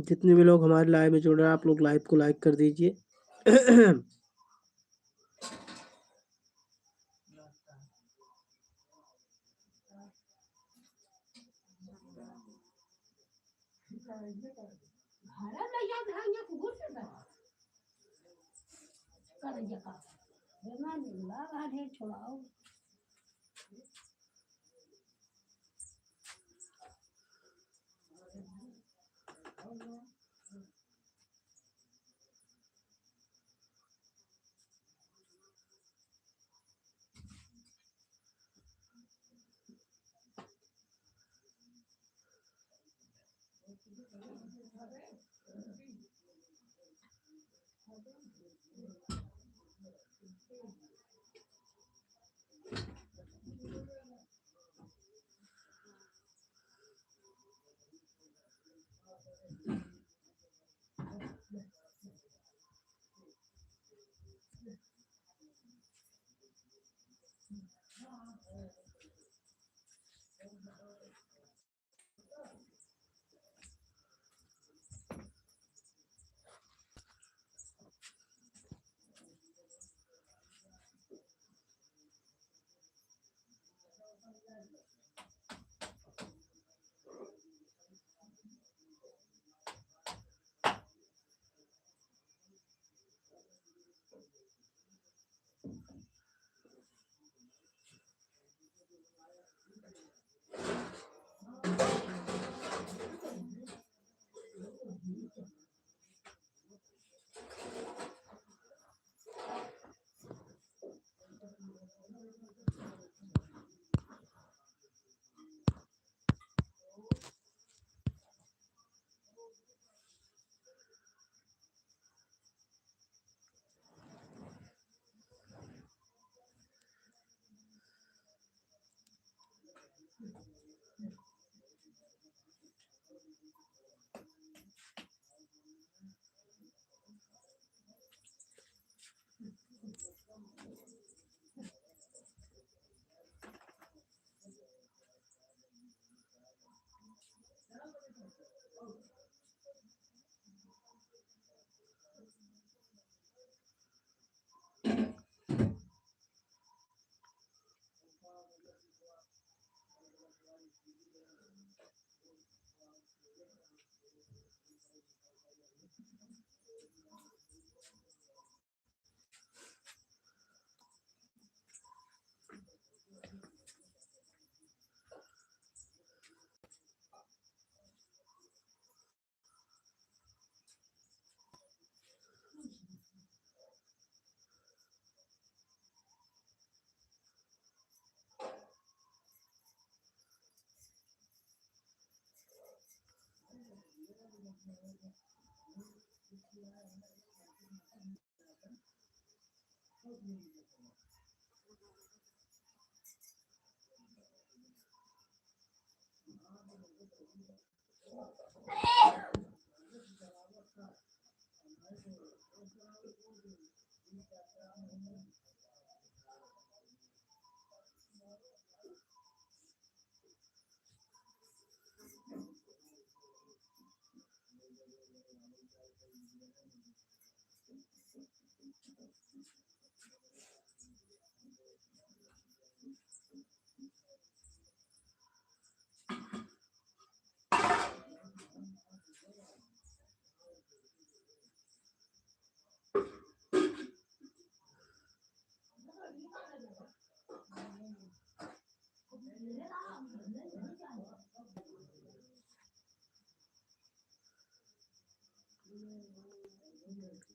जितने भी लोग हमारे लाइव में जुड़ रहे हैं आप लोग लाइव को लाइक कर दीजिए।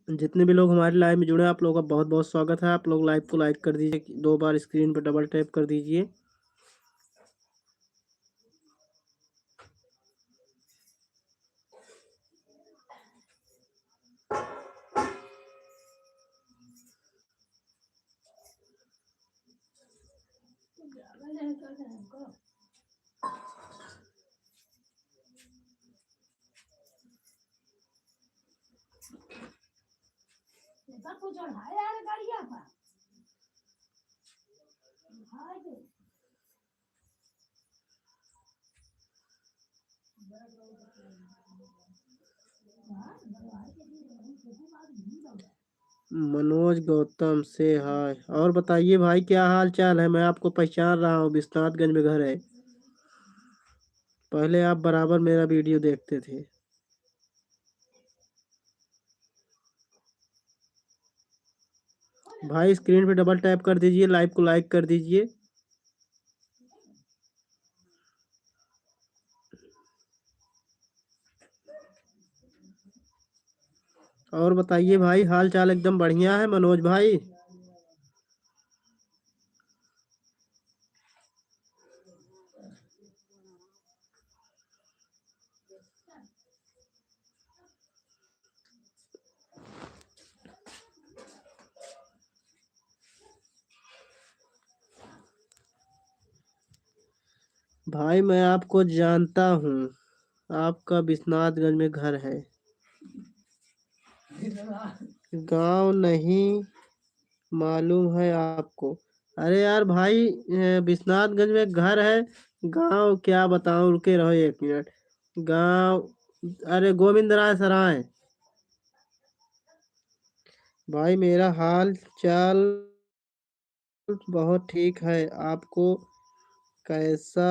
जितने भी लोग हमारे लाइव में जुड़े हैं आप लोगों का बहुत बहुत स्वागत है। आप लोग लाइव को लाइक कर दीजिए, 2 बार स्क्रीन पर डबल टैप कर दीजिए। मनोज गौतम से हाय। और बताइए भाई, क्या हाल चाल है? मैं आपको पहचान रहा हूँ, विश्वनाथगंज में घर है। पहले आप बराबर मेरा वीडियो देखते थे। भाई स्क्रीन पे डबल टैप कर दीजिए, लाइव को लाइक कर दीजिए। और बताइए भाई, हाल चाल एकदम बढ़िया है मनोज भाई? भाई मैं आपको जानता हूँ, आपका विश्वनाथगंज में घर है। गांव नहीं मालूम है आपको? अरे यार भाई, विश्वनाथगंज में घर है। गांव क्या बताऊं, रुके रहो एक मिनट। गांव, अरे गोविंद राय सराय। भाई मेरा हाल चाल बहुत ठीक है। आपको कैसा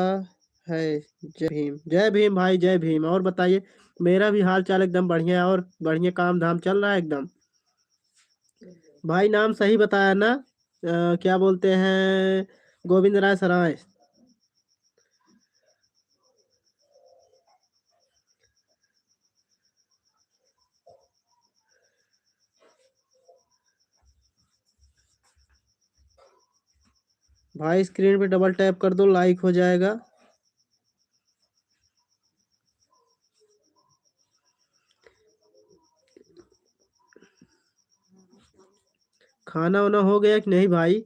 है? जय भीम, जय भीम भाई, जय भीम। और बताइए, मेरा भी हाल चाल एकदम बढ़िया है और बढ़िया काम धाम चल रहा है एकदम। भाई नाम सही बताया ना? क्या बोलते हैं, गोविंद राय सराय। भाई स्क्रीन पे डबल टैप कर दो, लाइक हो जाएगा। खाना वाना हो गया कि नहीं भाई?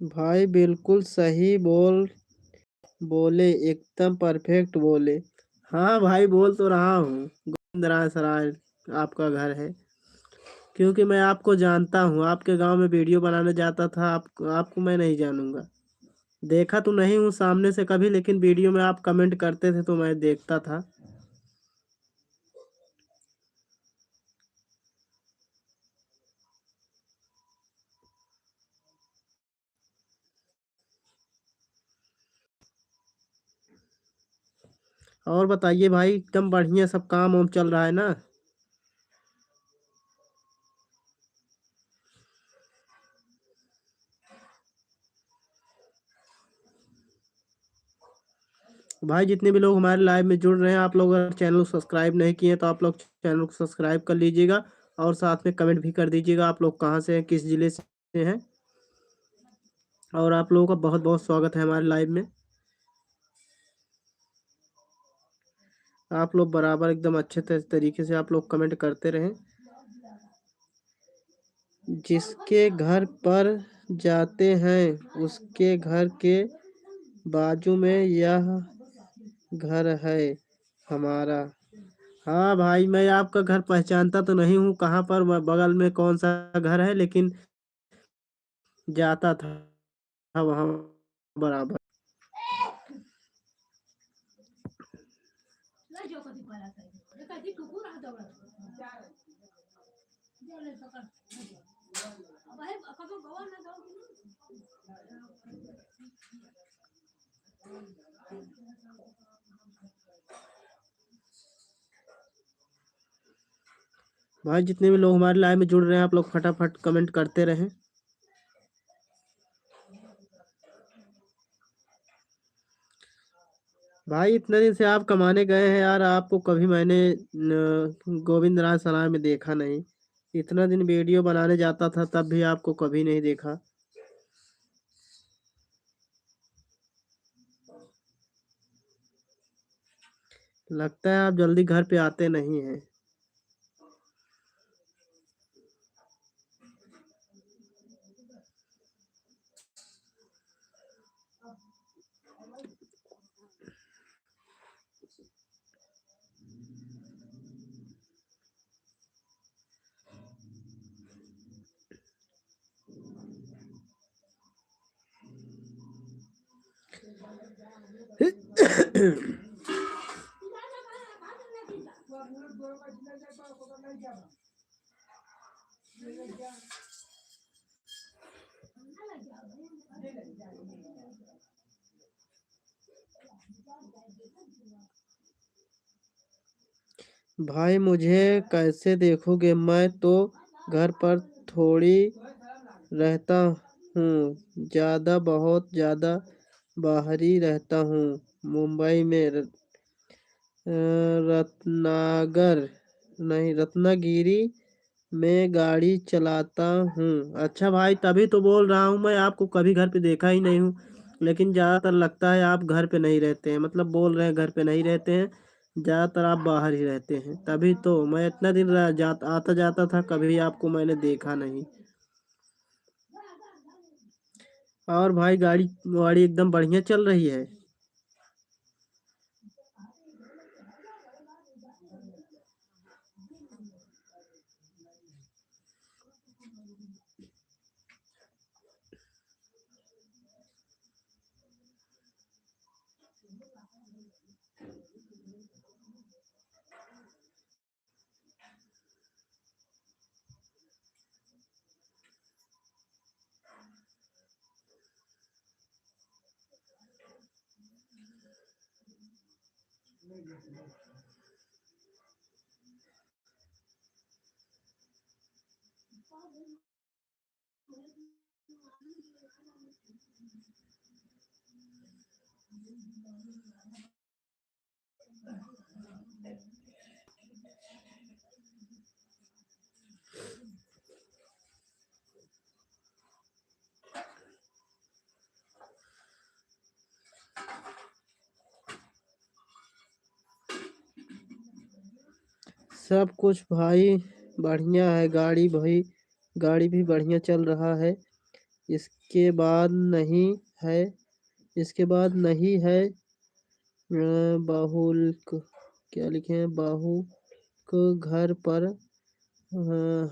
भाई बिल्कुल सही बोले, एकदम परफेक्ट बोले। हाँ भाई, बोल तो रहा हूँ, गोविंद राय सराय आपका घर है। क्योंकि मैं आपको जानता हूँ, आपके गांव में वीडियो बनाने जाता था। आपको मैं नहीं जानूंगा। देखा तो नहीं हूँ सामने से कभी, लेकिन वीडियो में आप कमेंट करते थे तो मैं देखता था। और बताइए भाई, एकदम बढ़िया सब काम वाम चल रहा है ना? भाई जितने भी लोग हमारे लाइव में जुड़ रहे हैं, आप लोग अगर चैनल को सब्सक्राइब नहीं किए तो आप लोग चैनल को सब्सक्राइब कर लीजिएगा। और साथ में कमेंट भी कर दीजिएगा, आप लोग कहाँ से हैं, किस जिले से हैं। और आप लोगों का बहुत बहुत स्वागत है हमारे लाइव में। आप लोग बराबर एकदम अच्छे तरीके से आप लोग कमेंट करते रहें। जिसके घर पर जाते हैं उसके घर के बाजू में यह घर है हमारा। हाँ भाई, मैं आपका घर पहचानता तो नहीं हूँ, कहाँ पर बगल में कौन सा घर है, लेकिन जाता था वहाँ बराबर। भाई जितने भी लोग हमारे लाइव में जुड़ रहे हैं, आप लोग फटाफट कमेंट करते रहें। भाई इतने दिन से आप कमाने गए हैं यार, आपको कभी मैंने गोविंद राज सराय में देखा नहीं। इतना दिन वीडियो बनाने जाता था तब भी आपको कभी नहीं देखा। लगता है आप जल्दी घर पे आते नहीं हैं। भाई मुझे कैसे देखोगे? मैं तो घर पर थोड़ी रहता हूँ, ज़्यादा बहुत ज़्यादा बाहर ही रहता हूँ। मुंबई में रत्नागर नहीं, रत्नागिरी में गाड़ी चलाता हूँ। अच्छा भाई, तभी तो बोल रहा हूँ मैं आपको, कभी घर पे देखा ही नहीं हूँ। लेकिन ज़्यादातर लगता है आप घर पे नहीं रहते हैं, मतलब बोल रहे हैं घर पे नहीं रहते हैं, ज़्यादातर आप बाहर ही रहते हैं। तभी तो मैं इतना दिन आता जाता था, कभी आपको मैंने देखा नहीं। और भाई गाड़ी वाड़ी एकदम बढ़िया चल रही है? सब कुछ भाई बढ़िया है। गाड़ी भी बढ़िया चल रहा है। इसके बाद नहीं है इसके बाद नहीं है बाहुल्क, क्या लिखे हैं, बाहुक घर पर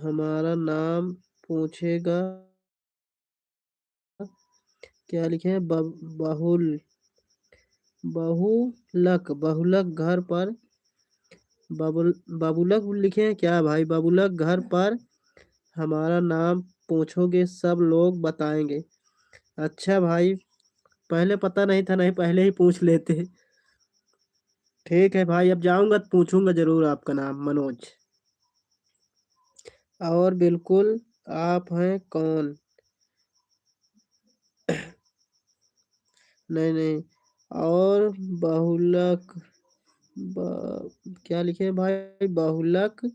हमारा नाम पूछेगा। क्या लिखे हैं, बहुलक घर पर, बबुलक लिखे हैं क्या भाई? बबुलक घर पर हमारा नाम पूछोगे सब लोग बताएंगे। अच्छा भाई, पहले पता नहीं था, नहीं पहले ही पूछ लेते। ठीक है भाई, अब जाऊंगा तो पूछूंगा जरूर आपका नाम, मनोज। और बिल्कुल, आप हैं कौन? नहीं नहीं, और बहुलक, क्या लिखे हैं भाई? बहुलक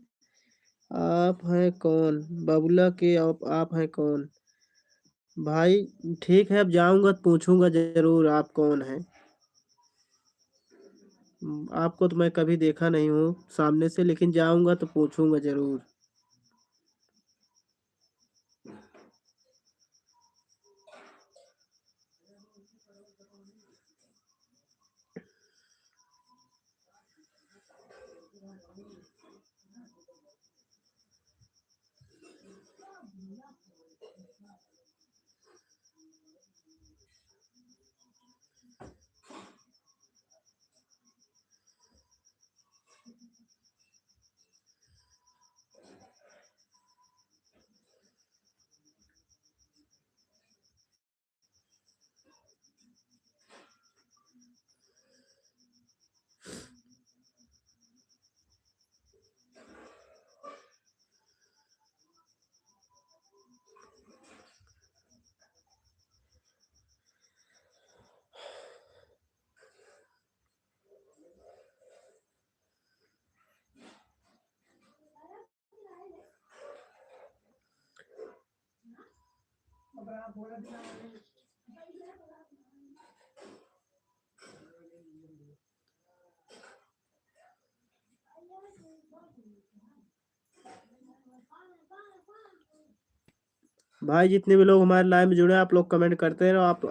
आप हैं कौन? बबुला के आप हैं कौन? भाई ठीक है, अब जाऊंगा तो पूछूंगा जरूर आप कौन हैं। आपको तो मैं कभी देखा नहीं हूँ सामने से, लेकिन जाऊंगा तो पूछूंगा जरूर। भाई जितने भी लोग हमारे लाइव में जुड़े हैं, आप लोग कमेंट करते रहो। आप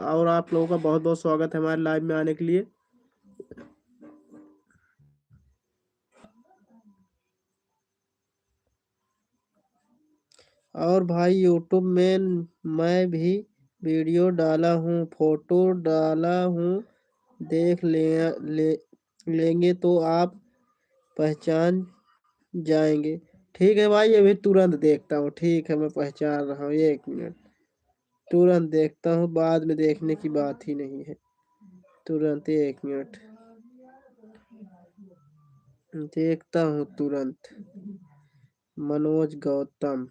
लोगों का बहुत बहुत स्वागत है हमारे लाइव में आने के लिए। और भाई यूट्यूब में मैं भी वीडियो डाला हूँ, फोटो डाला हूँ, देख लेंगे तो आप पहचान जाएंगे। ठीक है भाई, अभी तुरंत देखता हूँ। ठीक है, मैं पहचान रहा हूँ, 1 मिनट। तुरंत देखता हूँ, बाद में देखने की बात ही नहीं है। तुरंत 1 मिनट देखता हूँ तुरंत। मनोज गौतम।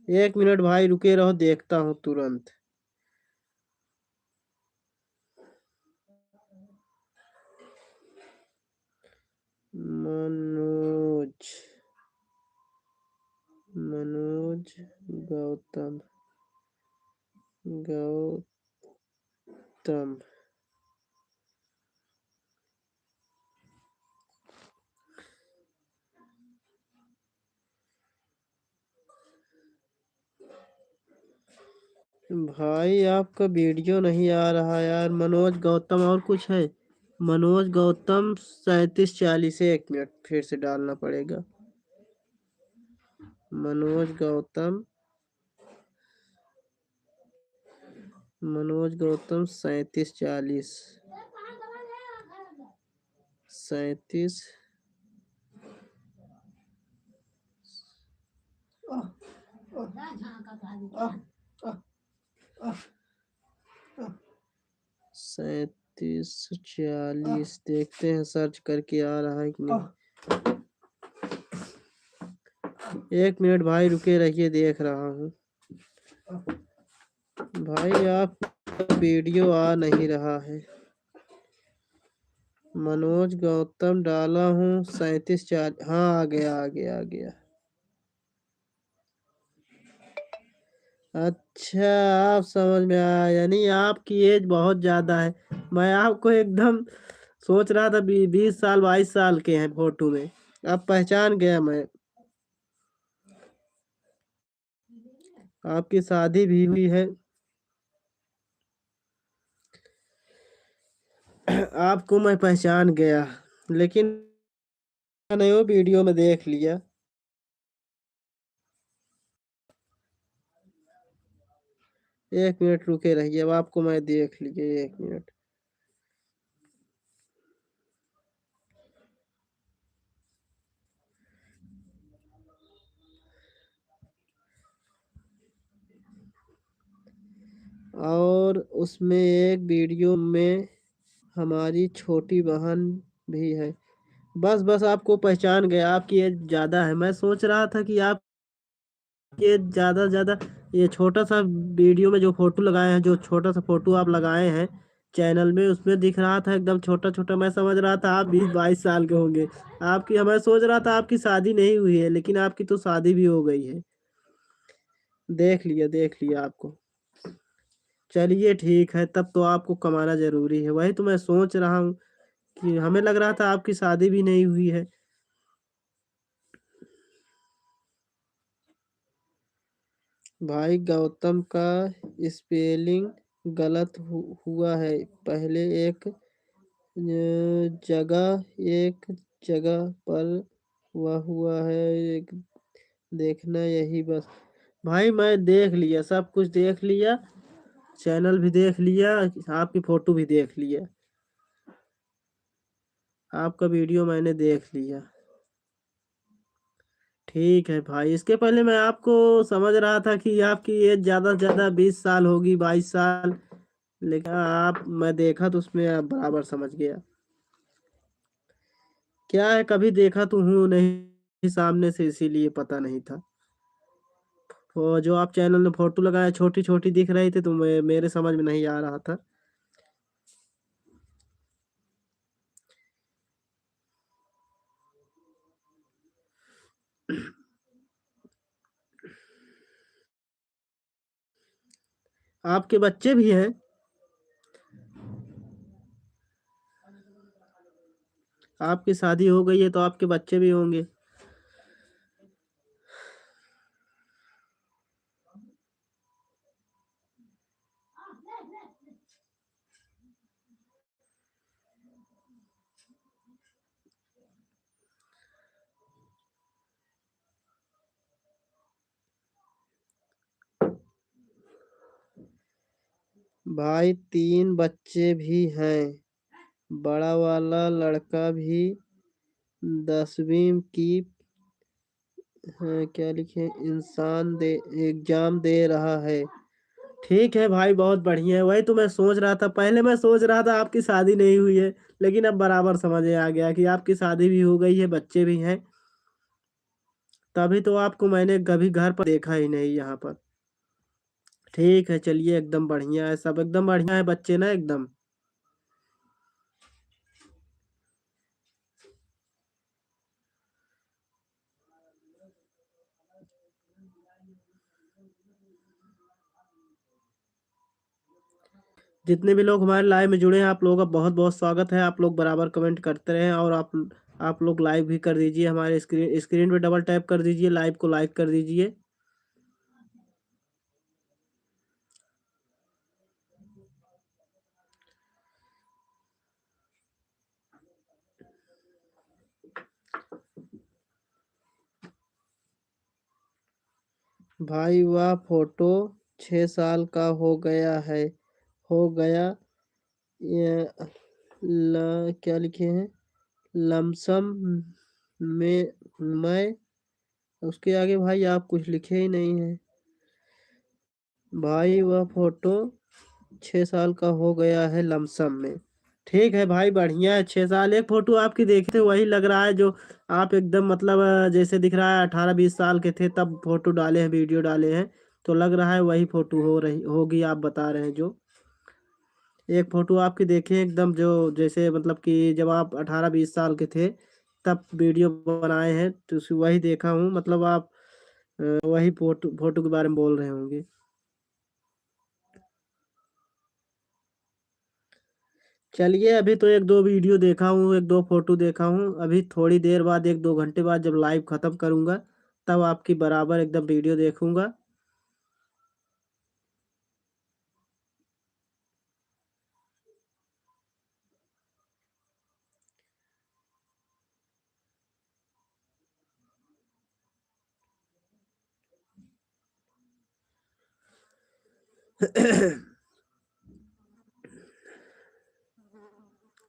एक मिनट भाई रुके रहो, देखता हूँ तुरंत। मनोज मनोज गौतम गौतम। भाई आपका वीडियो नहीं आ रहा यार। मनोज गौतम और कुछ है? मनोज गौतम 3740। 1 मिनट फिर से डालना पड़ेगा। मनोज गौतम 3740। 37। 3740 देखते हैं सर्च करके आ रहा है कि नहीं। 1 मिनट भाई रुके रहिए, देख रहा हूँ। भाई आप वीडियो आ नहीं रहा है। मनोज गौतम डाला हूँ 3740। हाँ, आ गया आ गया आ गया। अच्छा, आप समझ में आया। यानी आपकी एज बहुत ज्यादा है। मैं आपको एकदम सोच रहा था 20 साल 22 साल के हैं फोटो में। अब पहचान गया मैं। आपकी शादी भी हुई है। आपको मैं पहचान गया, लेकिन नहीं, वो वीडियो में देख लिया। 1 मिनट रुके रहिए, अब आपको मैं देख लिए। 1 मिनट। और उसमें एक वीडियो में हमारी छोटी बहन भी है। बस बस आपको पहचान गया। आपकी एज ज़्यादा है। मैं सोच रहा था कि आप ये ज़्यादा से ज़्यादा ये छोटा सा वीडियो में जो फोटो लगाए हैं, जो छोटा सा फोटो आप लगाए हैं चैनल में, उसमें दिख रहा था एकदम छोटा छोटा। मैं समझ रहा था आप 20 22 साल के होंगे। आपकी मैं सोच रहा था आपकी शादी नहीं हुई है, लेकिन आपकी तो शादी भी हो गई है। देख लिया आपको। चलिए ठीक है, तब तो आपको कमाना जरूरी है। वही तो मैं सोच रहा हूँ कि हमें लग रहा था आपकी शादी भी नहीं हुई है। भाई गौतम का स्पेलिंग गलत हुआ है। पहले एक जगह पर हुआ है। एक देखना यही बस। भाई मैं देख लिया, सब कुछ देख लिया। चैनल भी देख लिया, आपकी फोटो भी देख लिया। आपका वीडियो मैंने देख लिया। ठीक है भाई, इसके पहले मैं आपको समझ रहा था कि आपकी एज ज़्यादा से ज़्यादा 20 साल होगी, 22 साल। लेकिन आप मैं देखा तो उसमें आप बराबर समझ गया। क्या है, कभी देखा तो हूँ नहीं सामने से, इसीलिए पता नहीं था। वो जो आप चैनल में फोटो लगाए छोटी छोटी दिख रही थी, तो मेरे समझ में नहीं आ रहा था। आपके बच्चे भी हैं? आपकी शादी हो गई है तो आपके बच्चे भी होंगे। भाई 3 बच्चे भी हैं। बड़ा वाला लड़का भी 10वीं की क्या लिखे इंसान दे एग्जाम दे रहा है। ठीक है भाई, बहुत बढ़िया है। वही तो मैं सोच रहा था, पहले मैं सोच रहा था आपकी शादी नहीं हुई है, लेकिन अब बराबर समझ में आ गया कि आपकी शादी भी हो गई है, बच्चे भी हैं। तभी तो आपको मैंने कभी घर पर देखा ही नहीं यहाँ पर। ठीक है, चलिए, एकदम बढ़िया है, सब एकदम बढ़िया है, बच्चे ना एकदम। जितने भी लोग हमारे लाइव में जुड़े हैं, आप लोगों का बहुत बहुत स्वागत है। आप लोग बराबर कमेंट करते रहें, और आप लोग लाइक भी कर दीजिए। हमारे स्क्रीन पे डबल टैप कर दीजिए, लाइव को लाइक कर दीजिए। भाई वह फोटो 6 साल का हो गया है, हो गया। ये क्या लिखे हैं, लमसम में मैं। उसके आगे भाई आप कुछ लिखे ही नहीं है। भाई वह फोटो 6 साल का हो गया है लमसम में। ठीक है भाई, बढ़िया है। 6 साल, एक फोटो आपकी देखे थे वही लग रहा है जो आप एकदम मतलब जैसे दिख रहा है 18-20 साल के थे तब फोटो डाले हैं, वीडियो डाले हैं। तो लग रहा है वही फोटो हो रही होगी, आप बता रहे हैं जो। एक फोटो आपकी देखे एकदम जो जैसे मतलब कि जब आप 18-20 साल के थे तब वीडियो बनाए हैं, तो वही देखा हूँ। मतलब आप वही फोटो फोटो के बारे में बोल रहे होंगे। चलिए, अभी तो एक दो वीडियो देखा हूँ, एक दो फोटो देखा हूँ। अभी थोड़ी देर बाद, 1-2 घंटे बाद जब लाइव खत्म करूँगा, तब आपकी बराबर एकदम वीडियो देखूंगा।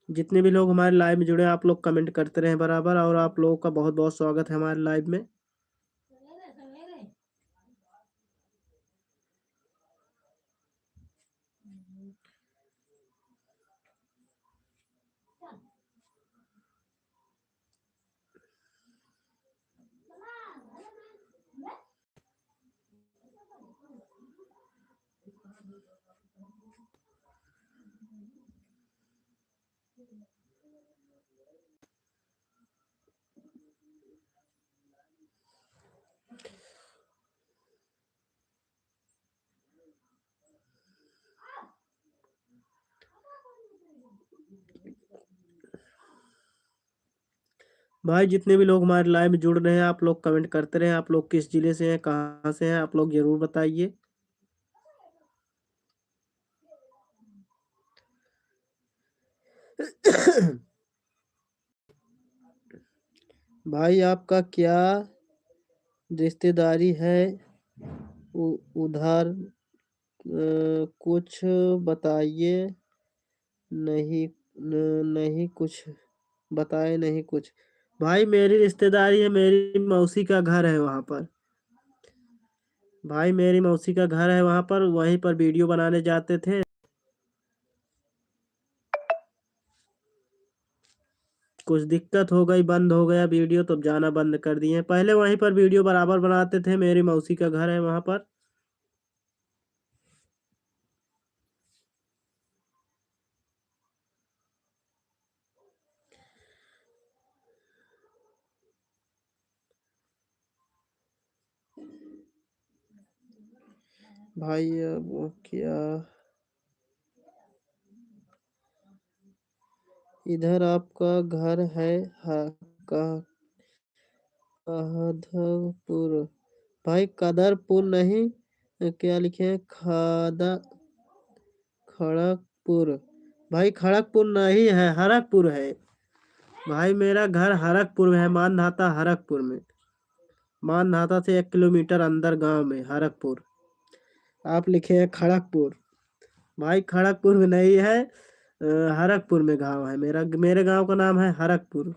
जितने भी लोग हमारे लाइव में जुड़े हैं, आप लोग कमेंट करते रहें बराबर, और आप लोगों का बहुत बहुत स्वागत है हमारे लाइव में। भाई जितने भी लोग हमारे लाइव में जुड़ रहे हैं, आप लोग कमेंट करते रहें। आप लोग किस जिले से हैं, कहाँ से हैं, आप लोग जरूर बताइए। भाई आपका क्या रिश्तेदारी है उधर, कुछ बताइए। नहीं नहीं कुछ बताए, नहीं कुछ। भाई मेरी रिश्तेदारी है, मेरी मौसी का घर है वहाँ पर। भाई मेरी मौसी का घर है वहाँ पर, वहीं पर वीडियो बनाने जाते थे। कुछ दिक्कत हो गई, बंद हो गया वीडियो, तो जाना बंद कर दिए। पहले वहीं पर वीडियो बराबर बनाते थे, मेरी मौसी का घर है वहाँ पर। भाई अब वो क्या, इधर आपका घर है, कहाँ? कदरपुर। भाई कदरपुर नहीं, क्या लिखे हैं, खड़गपुर। भाई खड़गपुर नहीं है, हरकपुर है। भाई मेरा घर हरकपुर में है, मानधाता हरकपुर में। मानधाता से 1 किलोमीटर अंदर गांव में हरकपुर। आप लिखे हैं खड़गपुर। भाई खड़गपुर में नहीं है, हरकपुर में गांव है मेरा। मेरे गांव का नाम है हरकपुर।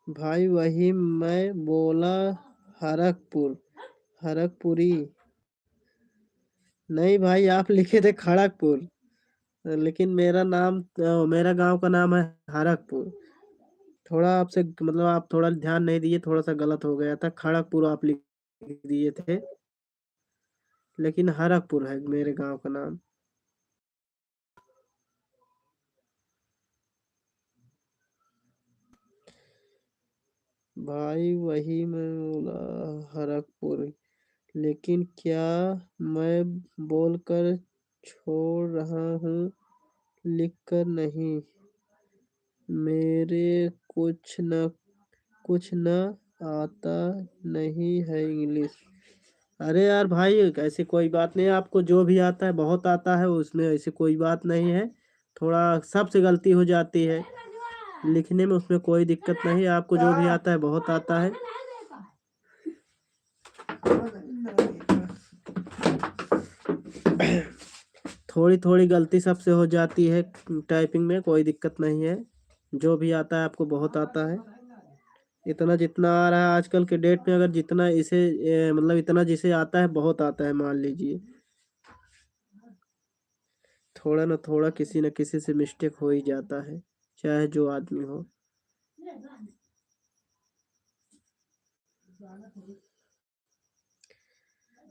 भाई वही मैं बोला, हरकपुर, हरकपुरी। नहीं भाई, आप लिखे थे खड़गपुर, लेकिन मेरा गांव का नाम है हरकपुर। थोड़ा आपसे मतलब आप थोड़ा ध्यान नहीं दिए, थोड़ा सा गलत हो गया था। खड़गपुर आप लिख दिए थे, लेकिन हरकपुर है मेरे गांव का नाम। भाई वही मैं बोला, हरकपुर। लेकिन क्या मैं बोलकर छोड़ रहा हूँ, लिखकर नहीं। मेरे कुछ न आता नहीं है इंग्लिश। अरे यार भाई, ऐसी कोई बात नहीं है। आपको जो भी आता है बहुत आता है, उसमें ऐसी कोई बात नहीं है। थोड़ा सबसे गलती हो जाती है लिखने में, उसमें कोई दिक्कत नहीं है। आपको जो भी आता है बहुत आता है। थोड़ी थोड़ी गलती सबसे हो जाती है टाइपिंग में, कोई दिक्कत नहीं है। जो भी आता है आपको बहुत आता है। इतना जितना आ रहा है आजकल के डेट में, अगर जितना इसे मतलब इतना जिसे आता है बहुत आता है मान लीजिए। थोड़ा ना थोड़ा किसी न किसी से मिस्टेक हो ही जाता है, चाहे जो आदमी हो।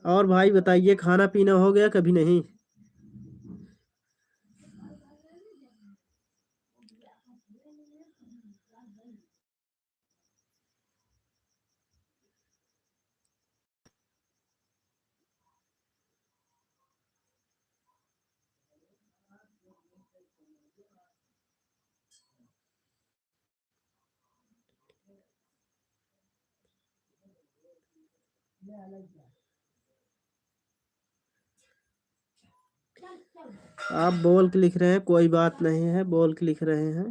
और भाई बताइए, खाना पीना हो गया कभी नहीं? आप बोल के लिख रहे हैं, कोई बात नहीं है, बोल के लिख रहे हैं।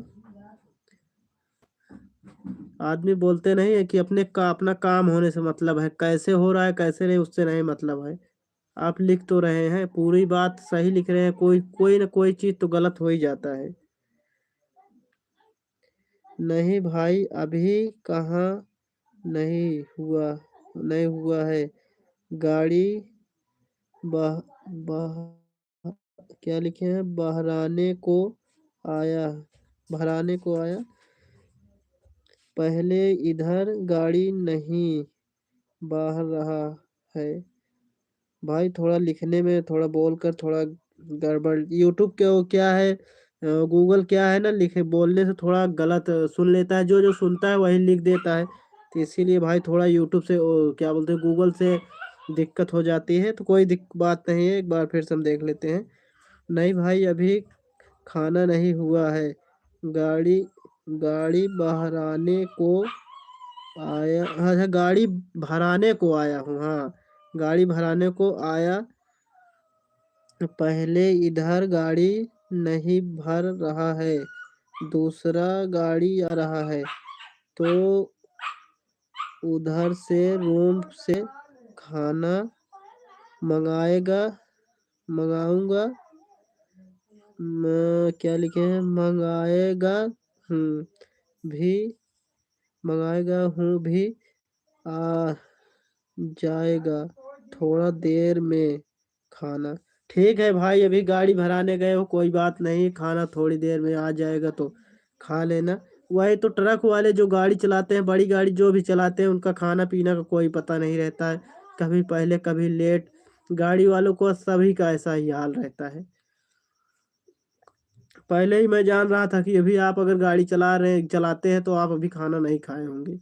आदमी बोलते नहीं है कि अपना काम होने से मतलब है, कैसे हो रहा है कैसे नहीं उससे नहीं मतलब है। आप लिख तो रहे हैं, पूरी बात सही लिख रहे हैं, कोई कोई ना कोई चीज तो गलत हो ही जाता है। नहीं भाई, अभी कहाँ नहीं हुआ, नहीं हुआ है। गाड़ी बह बह क्या लिखे हैं, आया बहराने को आया। पहले इधर गाड़ी नहीं बह रहा है। भाई थोड़ा लिखने में थोड़ा बोलकर थोड़ा गड़बड़। यूट्यूब के वो क्या है, गूगल क्या है ना, लिखे बोलने से थोड़ा गलत सुन लेता है, जो जो सुनता है वही लिख देता है। तो इसीलिए भाई थोड़ा यूट्यूब से क्या बोलते हैं, गूगल से दिक्कत हो जाती है। तो कोई बात नहीं है, एक बार फिर से हम देख लेते हैं। नहीं भाई, अभी खाना नहीं हुआ है। गाड़ी गाड़ी बहराने को आया, अच्छा गाड़ी भराने को आया हूँ, हाँ गाड़ी भराने को आया। पहले इधर गाड़ी नहीं भर रहा है, दूसरा गाड़ी आ रहा है, तो उधर से रूम से खाना मंगाएगा मंगाऊंगा। क्या लिखे हैं, मंगाएगा भी मंगाएगा हूँ भी, आ जाएगा थोड़ा देर में खाना। ठीक है भाई, अभी गाड़ी भराने गए हो, कोई बात नहीं, खाना थोड़ी देर में आ जाएगा तो खा लेना। वही तो ट्रक वाले जो गाड़ी चलाते हैं, बड़ी गाड़ी जो भी चलाते हैं, उनका खाना पीना का कोई पता नहीं रहता है। कभी पहले कभी लेट, गाड़ी वालों को सभी का ऐसा ही हाल रहता है। पहले ही मैं जान रहा था कि अभी आप अगर गाड़ी चलाते हैं तो आप अभी खाना नहीं खाए होंगे।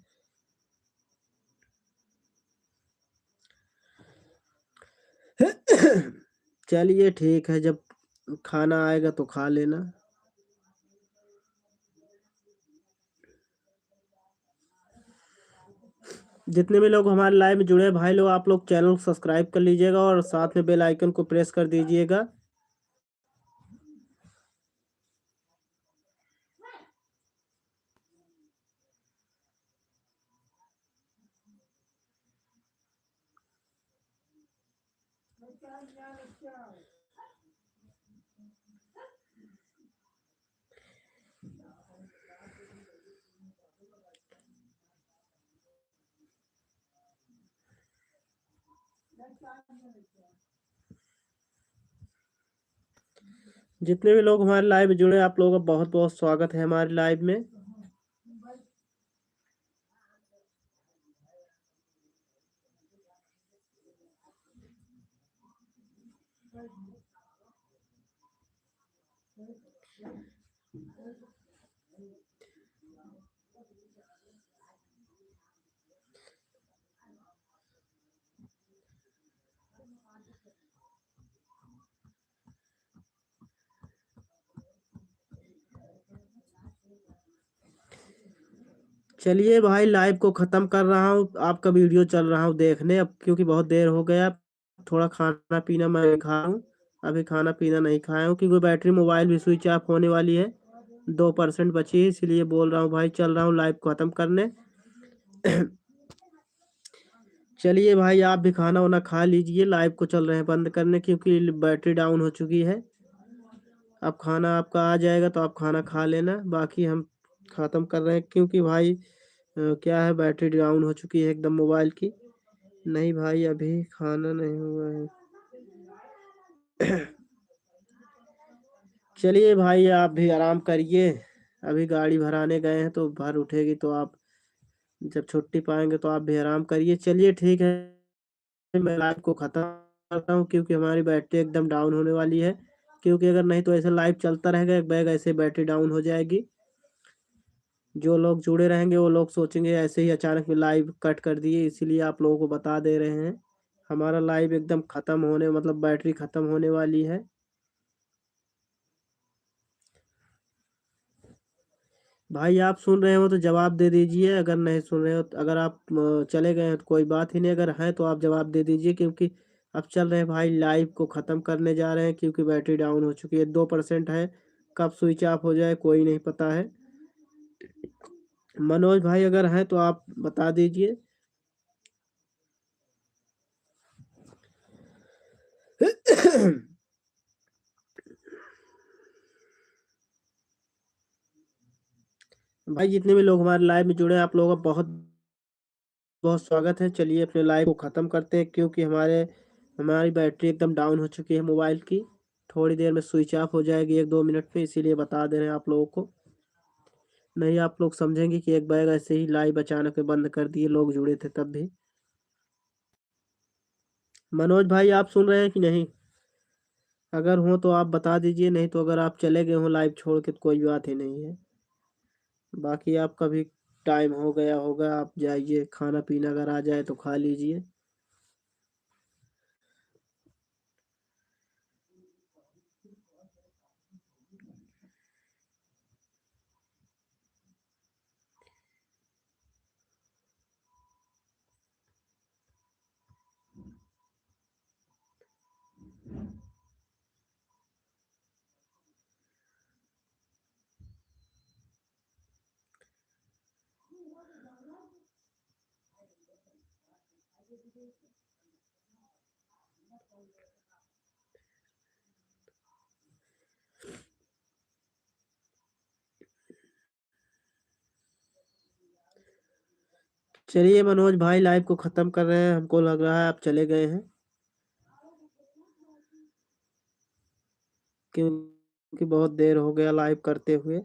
चलिए ठीक है, जब खाना आएगा तो खा लेना। जितने भी लोग हमारे लाइव में जुड़े हैं भाई लोग, आप लोग चैनल को सब्सक्राइब कर लीजिएगा और साथ में बेल आइकन को प्रेस कर दीजिएगा। जितने भी लोग हमारे लाइव में जुड़े हैं, आप लोगों का बहुत बहुत स्वागत है हमारे लाइव में। चलिए भाई, लाइव को ख़त्म कर रहा हूँ, आपका वीडियो चल रहा हूँ देखने अब, क्योंकि बहुत देर हो गया। थोड़ा खाना पीना मैं खा हूँ। अभी खाना पीना नहीं खाया हूँ क्योंकि बैटरी मोबाइल भी स्विच ऑफ होने वाली है। 2% बची है, इसलिए बोल रहा हूँ भाई, चल रहा हूँ लाइव को ख़त्म करने। चलिए भाई, आप भी खाना वाना खा लीजिए, लाइव को चल रहे हैं बंद करने क्योंकि बैटरी डाउन हो चुकी है। अब खाना आपका आ जाएगा तो आप खाना खा लेना, बाकी हम ख़त्म कर रहे हैं क्योंकि भाई क्या है, बैटरी डाउन हो चुकी है एकदम मोबाइल की। नहीं भाई, अभी खाना नहीं हुआ है। चलिए भाई, आप भी आराम करिए। अभी गाड़ी भराने गए हैं तो भर उठेगी तो आप जब छुट्टी पाएंगे तो आप भी आराम करिए। चलिए ठीक है, मैं लाइव को ख़त्म करता हूँ क्योंकि हमारी बैटरी एकदम डाउन होने वाली है। क्योंकि अगर नहीं तो ऐसे लाइव चलता रहेगा, एक बैग ऐसे बैटरी डाउन हो जाएगी। जो लोग जुड़े रहेंगे वो लोग सोचेंगे ऐसे ही अचानक में लाइव कट कर दिए, इसीलिए आप लोगों को बता दे रहे हैं। हमारा लाइव एकदम ख़त्म होने, मतलब बैटरी ख़त्म होने वाली है। भाई आप सुन रहे हो तो जवाब दे दीजिए, अगर नहीं सुन रहे हो तो, अगर आप चले गए हैं तो कोई बात ही नहीं, अगर है तो आप जवाब दे दीजिए क्योंकि अब चल रहे हैं भाई, लाइव को ख़त्म करने जा रहे हैं क्योंकि बैटरी डाउन हो चुकी है। 2% है, कब स्विच ऑफ हो जाए कोई नहीं पता है। मनोज भाई अगर हैं तो आप बता दीजिए। भाई जितने भी लोग हमारे लाइव में जुड़े हैं, आप लोगों का बहुत बहुत स्वागत है। चलिए अपने लाइव को ख़त्म करते हैं क्योंकि हमारी बैटरी एकदम डाउन हो चुकी है मोबाइल की। थोड़ी देर में स्विच ऑफ हो जाएगी 1-2 मिनट में, इसीलिए बता दे रहे हैं आप लोगों को। नहीं आप लोग समझेंगे कि एक बैग ऐसे ही लाइव अचानक में बंद कर दिए, लोग जुड़े थे तब भी। मनोज भाई आप सुन रहे हैं कि नहीं? अगर हो तो आप बता दीजिए, नहीं तो अगर आप चले गए हो लाइव छोड़ के तो कोई बात ही नहीं है। बाकी आपका भी टाइम हो गया होगा, आप जाइए, खाना पीना अगर आ जाए तो खा लीजिए। चलिए मनोज भाई, लाइव को ख़त्म कर रहे हैं, हमको लग रहा है आप चले गए हैं क्योंकि बहुत देर हो गया लाइव करते हुए।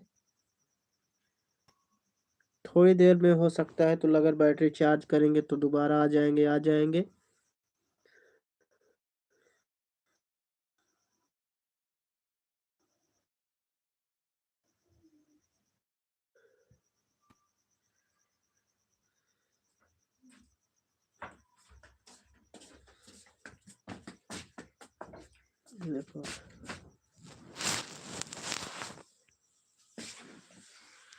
थोड़ी देर में हो सकता है तो अगर बैटरी चार्ज करेंगे तो दोबारा आ जाएंगे। देखो